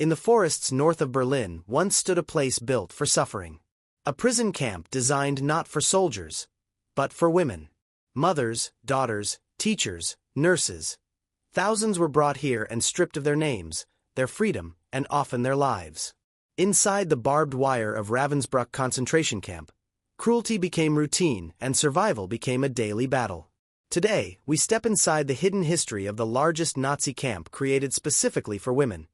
In the forests north of Berlin once stood a place built for suffering. A prison camp designed not for soldiers, but for women. Mothers, daughters, teachers, nurses. Thousands were brought here and stripped of their names, their freedom, and often their lives. Inside the barbed wire of Ravensbrück concentration camp, cruelty became routine and survival became a daily battle. Today, we step inside the hidden history of the largest Nazi camp created specifically for women.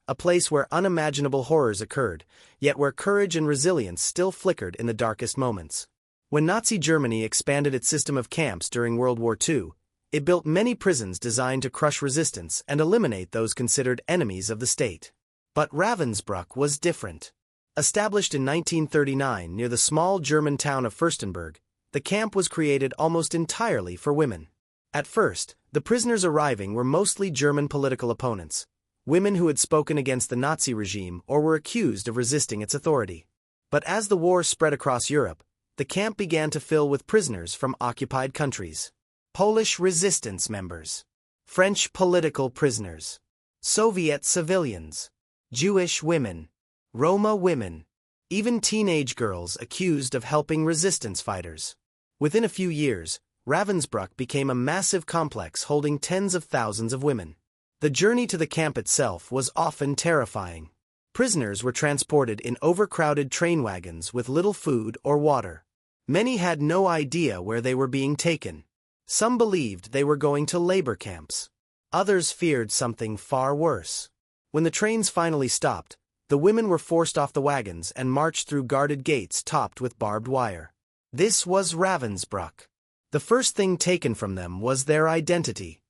A place where unimaginable horrors occurred, yet where courage and resilience still flickered in the darkest moments. When Nazi Germany expanded its system of camps during World War II, it built many prisons designed to crush resistance and eliminate those considered enemies of the state. But Ravensbrück was different. Established in 1939 near the small German town of Fürstenberg, the camp was created almost entirely for women. At first, the prisoners arriving were mostly German political opponents, women who had spoken against the Nazi regime or were accused of resisting its authority. But as the war spread across Europe, the camp began to fill with prisoners from occupied countries. Polish resistance members, French political prisoners, Soviet civilians, Jewish women, Roma women, even teenage girls accused of helping resistance fighters. Within a few years, Ravensbrück became a massive complex holding tens of thousands of women. The journey to the camp itself was often terrifying. Prisoners were transported in overcrowded train wagons with little food or water. Many had no idea where they were being taken. Some believed they were going to labor camps. Others feared something far worse. When the trains finally stopped, the women were forced off the wagons and marched through guarded gates topped with barbed wire. This was Ravensbrück. The first thing taken from them was their identity.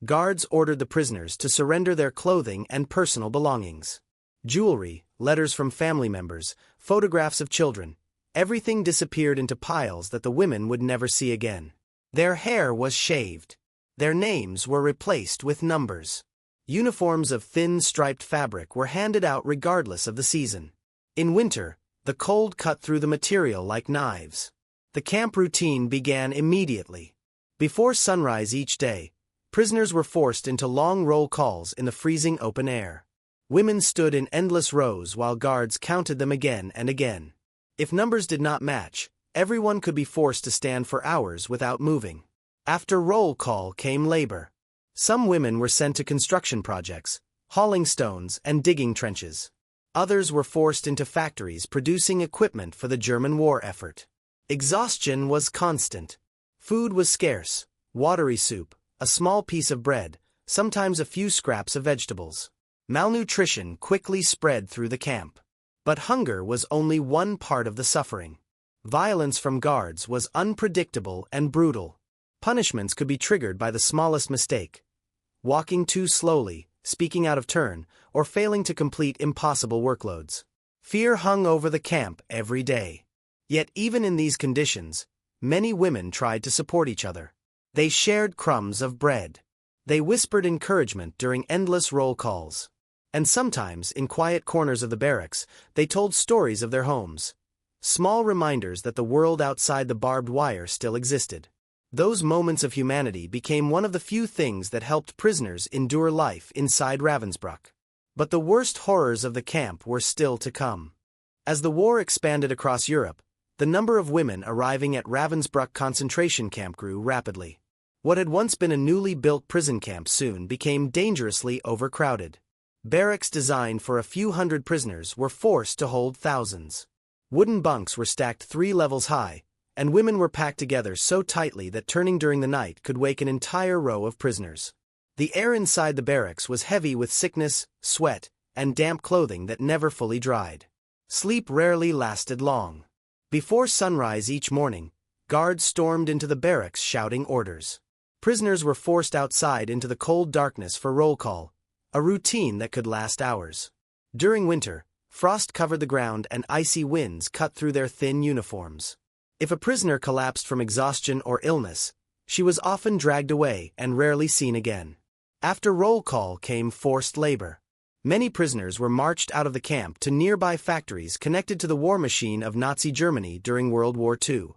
Guards ordered the prisoners to surrender their clothing and personal belongings. Jewelry, letters from family members, photographs of children, everything disappeared into piles that the women would never see again. Their hair was shaved. Their names were replaced with numbers. Uniforms of thin striped fabric were handed out regardless of the season. In winter, the cold cut through the material like knives. The camp routine began immediately. Before sunrise each day, prisoners were forced into long roll calls in the freezing open air. Women stood in endless rows while guards counted them again and again. If numbers did not match, everyone could be forced to stand for hours without moving. After roll call came labor. Some women were sent to construction projects, hauling stones and digging trenches. Others were forced into factories producing equipment for the German war effort. Exhaustion was constant. Food was scarce, watery soup, a small piece of bread, sometimes a few scraps of vegetables. Malnutrition quickly spread through the camp. But hunger was only one part of the suffering. Violence from guards was unpredictable and brutal. Punishments could be triggered by the smallest mistake. Walking too slowly, speaking out of turn, or failing to complete impossible workloads. Fear hung over the camp every day. Yet even in these conditions, many women tried to support each other. They shared crumbs of bread. They whispered encouragement during endless roll calls. And sometimes, in quiet corners of the barracks, they told stories of their homes. Small reminders that the world outside the barbed wire still existed. Those moments of humanity became one of the few things that helped prisoners endure life inside Ravensbrück. But the worst horrors of the camp were still to come. As the war expanded across Europe, the number of women arriving at Ravensbrück concentration camp grew rapidly. What had once been a newly built prison camp soon became dangerously overcrowded. Barracks designed for a few hundred prisoners were forced to hold thousands. Wooden bunks were stacked 3 levels high, and women were packed together so tightly that turning during the night could wake an entire row of prisoners. The air inside the barracks was heavy with sickness, sweat, and damp clothing that never fully dried. Sleep rarely lasted long. Before sunrise each morning, guards stormed into the barracks shouting orders. Prisoners were forced outside into the cold darkness for roll call, a routine that could last hours. During winter, frost covered the ground and icy winds cut through their thin uniforms. If a prisoner collapsed from exhaustion or illness, she was often dragged away and rarely seen again. After roll call came forced labor. Many prisoners were marched out of the camp to nearby factories connected to the war machine of Nazi Germany during World War II.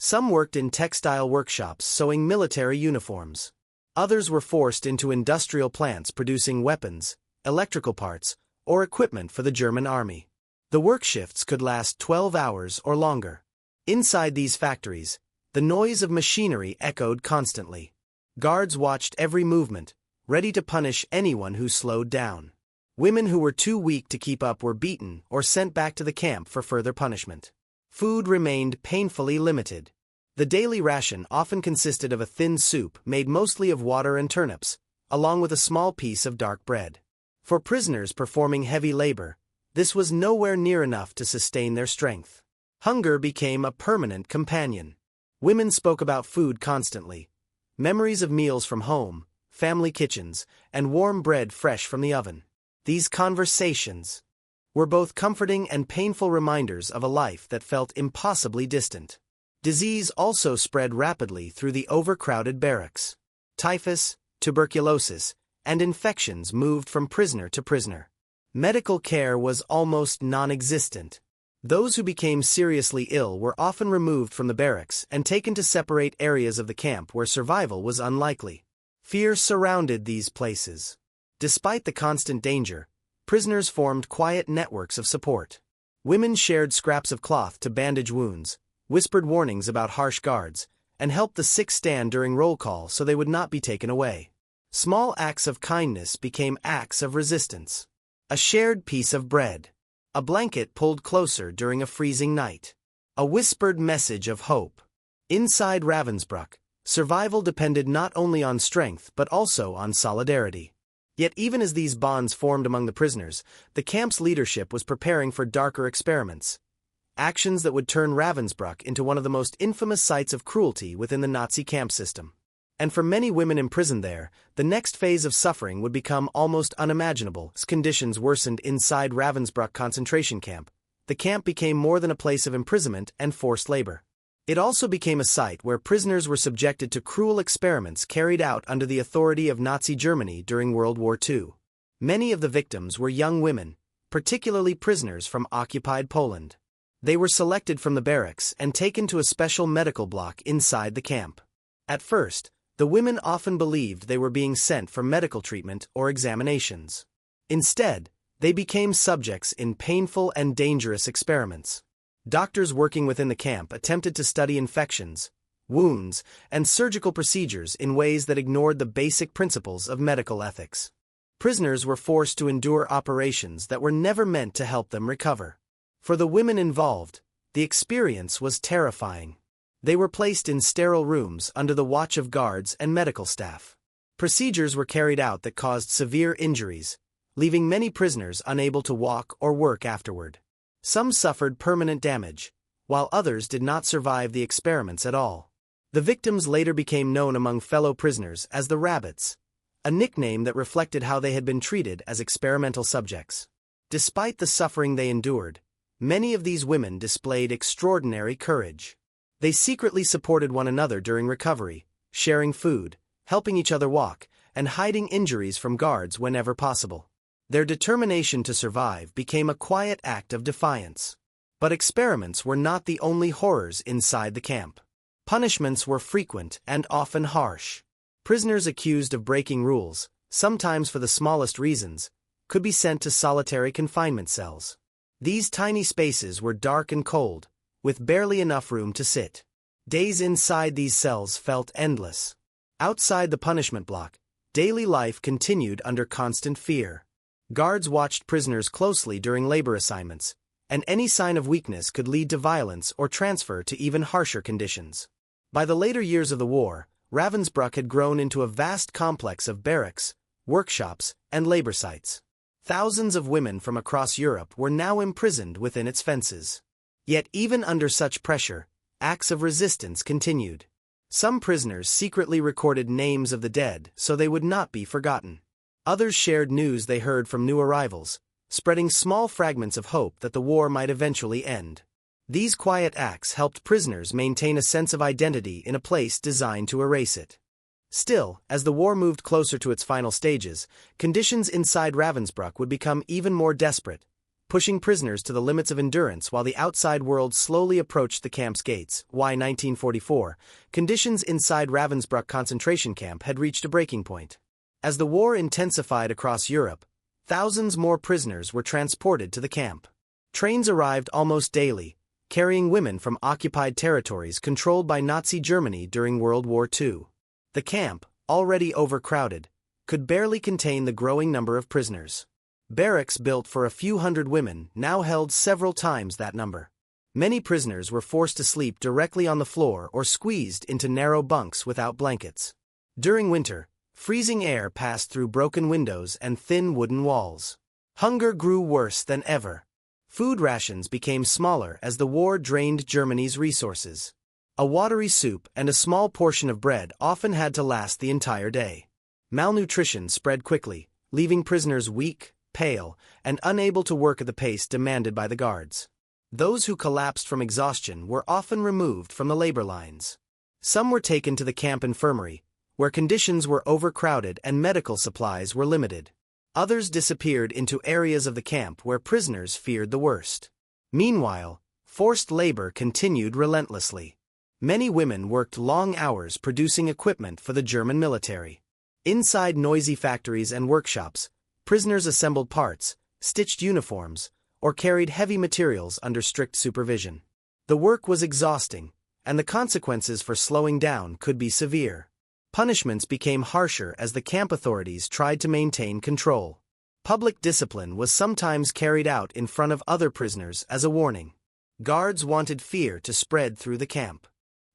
Some worked in textile workshops sewing military uniforms. Others were forced into industrial plants producing weapons, electrical parts, or equipment for the German army. The work shifts could last 12 hours or longer. Inside these factories, the noise of machinery echoed constantly. Guards watched every movement, ready to punish anyone who slowed down. Women who were too weak to keep up were beaten or sent back to the camp for further punishment. Food remained painfully limited. The daily ration often consisted of a thin soup made mostly of water and turnips, along with a small piece of dark bread. For prisoners performing heavy labor, this was nowhere near enough to sustain their strength. Hunger became a permanent companion. Women spoke about food constantly. Memories of meals from home, family kitchens, and warm bread fresh from the oven. These conversations were both comforting and painful reminders of a life that felt impossibly distant. Disease also spread rapidly through the overcrowded barracks. Typhus, tuberculosis, and infections moved from prisoner to prisoner. Medical care was almost non-existent. Those who became seriously ill were often removed from the barracks and taken to separate areas of the camp where survival was unlikely. Fear surrounded these places. Despite the constant danger, prisoners formed quiet networks of support. Women shared scraps of cloth to bandage wounds, whispered warnings about harsh guards, and helped the sick stand during roll call so they would not be taken away. Small acts of kindness became acts of resistance. A shared piece of bread. A blanket pulled closer during a freezing night. A whispered message of hope. Inside Ravensbrück, survival depended not only on strength but also on solidarity. Yet even as these bonds formed among the prisoners, the camp's leadership was preparing for darker experiments. Actions that would turn Ravensbrück into one of the most infamous sites of cruelty within the Nazi camp system. And for many women imprisoned there, the next phase of suffering would become almost unimaginable. As conditions worsened inside Ravensbrück concentration camp, the camp became more than a place of imprisonment and forced labor. It also became a site where prisoners were subjected to cruel experiments carried out under the authority of Nazi Germany during World War II. Many of the victims were young women, particularly prisoners from occupied Poland. They were selected from the barracks and taken to a special medical block inside the camp. At first, the women often believed they were being sent for medical treatment or examinations. Instead, they became subjects in painful and dangerous experiments. Doctors working within the camp attempted to study infections, wounds, and surgical procedures in ways that ignored the basic principles of medical ethics. Prisoners were forced to endure operations that were never meant to help them recover. For the women involved, the experience was terrifying. They were placed in sterile rooms under the watch of guards and medical staff. Procedures were carried out that caused severe injuries, leaving many prisoners unable to walk or work afterward. Some suffered permanent damage, while others did not survive the experiments at all. The victims later became known among fellow prisoners as the rabbits, a nickname that reflected how they had been treated as experimental subjects. Despite the suffering they endured, many of these women displayed extraordinary courage. They secretly supported one another during recovery, sharing food, helping each other walk, and hiding injuries from guards whenever possible. Their determination to survive became a quiet act of defiance. But experiments were not the only horrors inside the camp. Punishments were frequent and often harsh. Prisoners accused of breaking rules, sometimes for the smallest reasons, could be sent to solitary confinement cells. These tiny spaces were dark and cold, with barely enough room to sit. Days inside these cells felt endless. Outside the punishment block, daily life continued under constant fear. Guards watched prisoners closely during labor assignments, and any sign of weakness could lead to violence or transfer to even harsher conditions. By the later years of the war, Ravensbrück had grown into a vast complex of barracks, workshops, and labor sites. Thousands of women from across Europe were now imprisoned within its fences. Yet even under such pressure, acts of resistance continued. Some prisoners secretly recorded names of the dead so they would not be forgotten. Others shared news they heard from new arrivals, spreading small fragments of hope that the war might eventually end. These quiet acts helped prisoners maintain a sense of identity in a place designed to erase it. Still, as the war moved closer to its final stages, conditions inside Ravensbrück would become even more desperate, pushing prisoners to the limits of endurance while the outside world slowly approached the camp's gates. By 1944, conditions inside Ravensbrück concentration camp had reached a breaking point. As the war intensified across Europe, thousands more prisoners were transported to the camp. Trains arrived almost daily, carrying women from occupied territories controlled by Nazi Germany during World War II. The camp, already overcrowded, could barely contain the growing number of prisoners. Barracks built for a few hundred women now held several times that number. Many prisoners were forced to sleep directly on the floor or squeezed into narrow bunks without blankets. During winter, freezing air passed through broken windows and thin wooden walls. Hunger grew worse than ever. Food rations became smaller as the war drained Germany's resources. A watery soup and a small portion of bread often had to last the entire day. Malnutrition spread quickly, leaving prisoners weak, pale, and unable to work at the pace demanded by the guards. Those who collapsed from exhaustion were often removed from the labor lines. Some were taken to the camp infirmary, where conditions were overcrowded and medical supplies were limited. Others disappeared into areas of the camp where prisoners feared the worst. Meanwhile, forced labor continued relentlessly. Many women worked long hours producing equipment for the German military. Inside noisy factories and workshops, prisoners assembled parts, stitched uniforms, or carried heavy materials under strict supervision. The work was exhausting, and the consequences for slowing down could be severe. Punishments became harsher as the camp authorities tried to maintain control. Public discipline was sometimes carried out in front of other prisoners as a warning. Guards wanted fear to spread through the camp,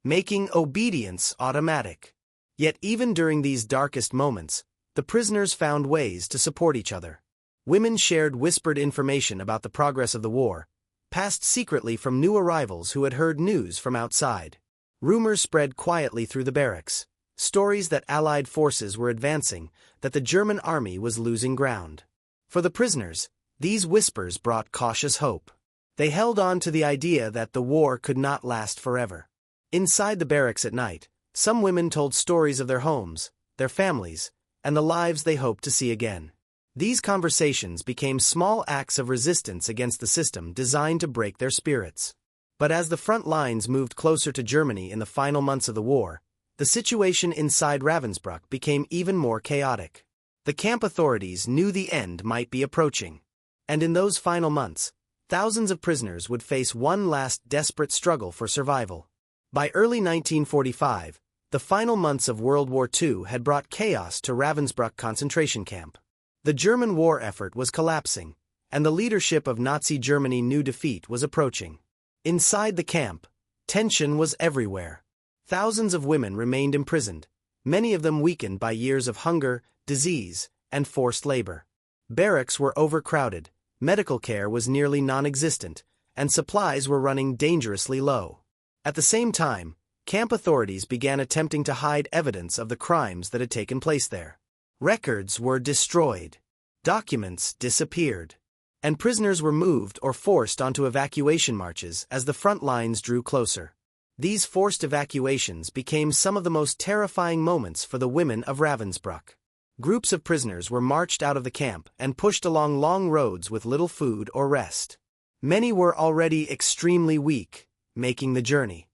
making obedience automatic. Yet even during these darkest moments, the prisoners found ways to support each other. Women shared whispered information about the progress of the war, passed secretly from new arrivals who had heard news from outside. Rumors spread quietly through the barracks, stories that Allied forces were advancing, that the German army was losing ground. For the prisoners, these whispers brought cautious hope. They held on to the idea that the war could not last forever. Inside the barracks at night, some women told stories of their homes, their families, and the lives they hoped to see again. These conversations became small acts of resistance against the system designed to break their spirits. But as the front lines moved closer to Germany in the final months of the war, the situation inside Ravensbrück became even more chaotic. The camp authorities knew the end might be approaching. And in those final months, thousands of prisoners would face one last desperate struggle for survival. By early 1945, the final months of World War II had brought chaos to Ravensbrück concentration camp. The German war effort was collapsing, and the leadership of Nazi Germany knew defeat was approaching. Inside the camp, tension was everywhere. Thousands of women remained imprisoned, many of them weakened by years of hunger, disease, and forced labor. Barracks were overcrowded, medical care was nearly non-existent, and supplies were running dangerously low. At the same time, camp authorities began attempting to hide evidence of the crimes that had taken place there. Records were destroyed, documents disappeared, and prisoners were moved or forced onto evacuation marches as the front lines drew closer. These forced evacuations became some of the most terrifying moments for the women of Ravensbrück. Groups of prisoners were marched out of the camp and pushed along long roads with little food or rest. Many were already extremely weak, making the journey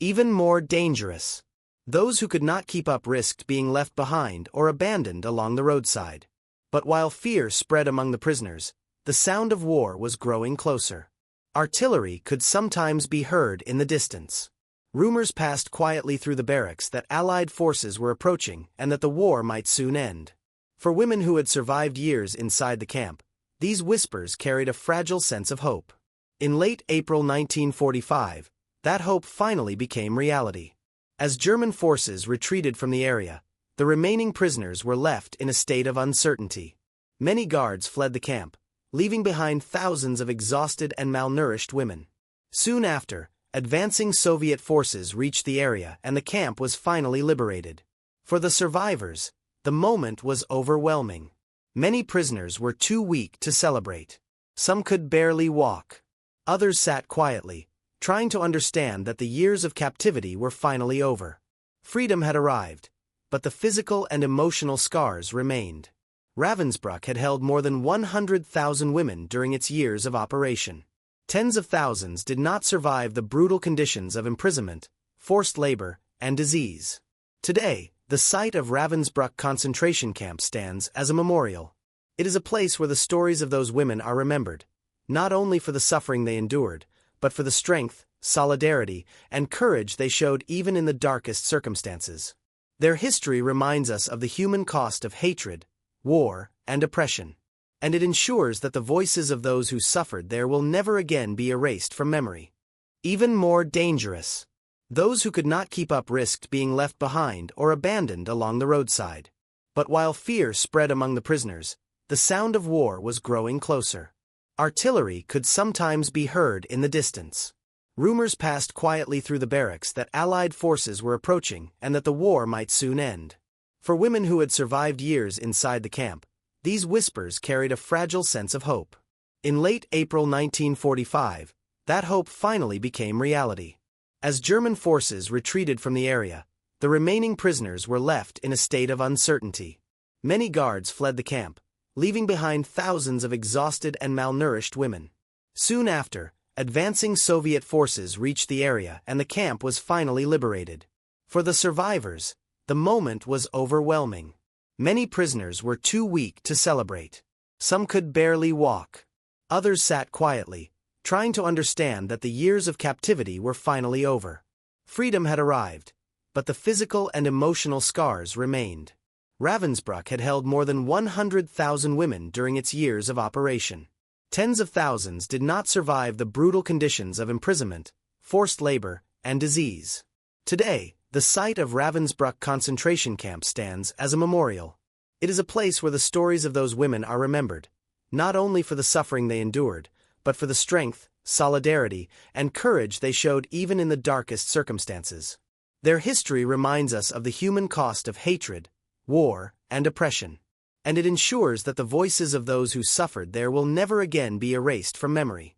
even more dangerous. Those who could not keep up risked being left behind or abandoned along the roadside. But while fear spread among the prisoners, the sound of war was growing closer. Artillery could sometimes be heard in the distance. Rumors passed quietly through the barracks that Allied forces were approaching and that the war might soon end. For women who had survived years inside the camp, these whispers carried a fragile sense of hope. In late April 1945, that hope finally became reality. As German forces retreated from the area, the remaining prisoners were left in a state of uncertainty. Many guards fled the camp, leaving behind thousands of exhausted and malnourished women. Soon after, advancing Soviet forces reached the area and the camp was finally liberated. For the survivors, the moment was overwhelming. Many prisoners were too weak to celebrate. Some could barely walk. Others sat quietly, trying to understand that the years of captivity were finally over. Freedom had arrived, but the physical and emotional scars remained. Ravensbrück had held more than 100,000 women during its years of operation. Tens of thousands did not survive the brutal conditions of imprisonment, forced labor, and disease. Today, the site of Ravensbrück concentration camp stands as a memorial. It is a place where the stories of those women are remembered, not only for the suffering they endured, but for the strength, solidarity, and courage they showed even in the darkest circumstances. Their history reminds us of the human cost of hatred, war, and oppression, and it ensures that the voices of those who suffered there will never again be erased from memory. Even more dangerous, those who could not keep up risked being left behind or abandoned along the roadside. But while fear spread among the prisoners, the sound of war was growing closer. Artillery could sometimes be heard in the distance. Rumors passed quietly through the barracks that Allied forces were approaching and that the war might soon end. For women who had survived years inside the camp, these whispers carried a fragile sense of hope. In late April 1945, that hope finally became reality. As German forces retreated from the area, the remaining prisoners were left in a state of uncertainty. Many guards fled the camp, leaving behind thousands of exhausted and malnourished women. Soon after, advancing Soviet forces reached the area and the camp was finally liberated. For the survivors, the moment was overwhelming. Many prisoners were too weak to celebrate. Some could barely walk. Others sat quietly, trying to understand that the years of captivity were finally over. Freedom had arrived, but the physical and emotional scars remained. Ravensbrück had held more than 100,000 women during its years of operation. Tens of thousands did not survive the brutal conditions of imprisonment, forced labor, and disease. Today, the site of Ravensbrück concentration camp stands as a memorial. It is a place where the stories of those women are remembered, not only for the suffering they endured, but for the strength, solidarity, and courage they showed even in the darkest circumstances. Their history reminds us of the human cost of hatred, war, and oppression, and it ensures that the voices of those who suffered there will never again be erased from memory.